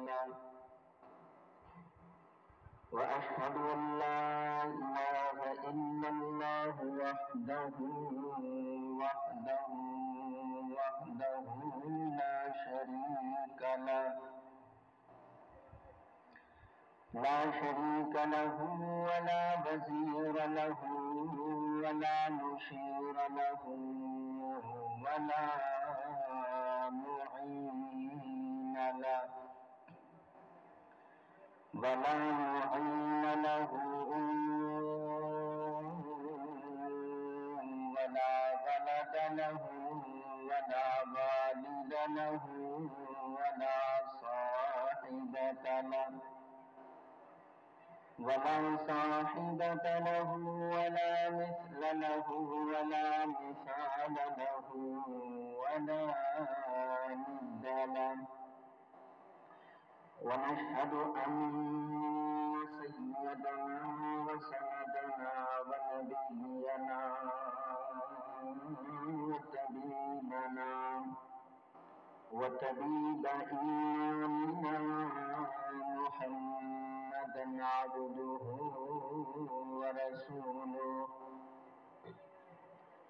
له وأشهد أن لا إله إلا الله وحده لا شريك له ولا وزير له ولا مشير له ولا معين له ولا ولد له ولا والد له ولا صاحبة له ولا مثل له ولا مثال له ولا ند له ونشهد أن سيدنا وسندنا ونبينا وطبيب إيماننا محمدا عبده ورسوله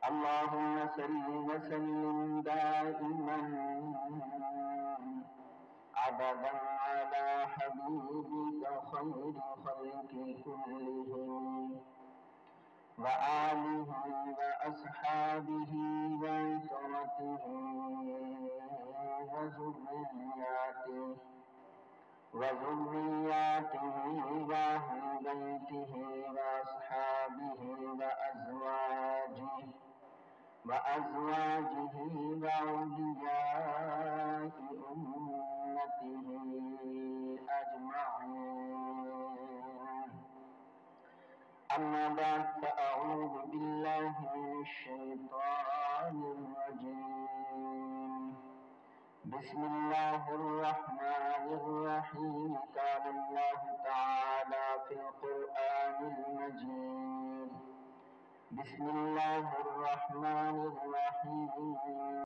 اللهم صل وسلم دائما عبدا على حبيبك خير خلق كلهم وآله وأصحابه وعترته وذرياته وأهل بيته وأصحابه وأزواجه وأولياء أمته أجمعين أما بعد فأعوذ بالله من الشيطان الرجيم بسم الله الرحمن الرحيم قال الله تعالى في القرآن المجيد بسم الله الرحمن الرحيم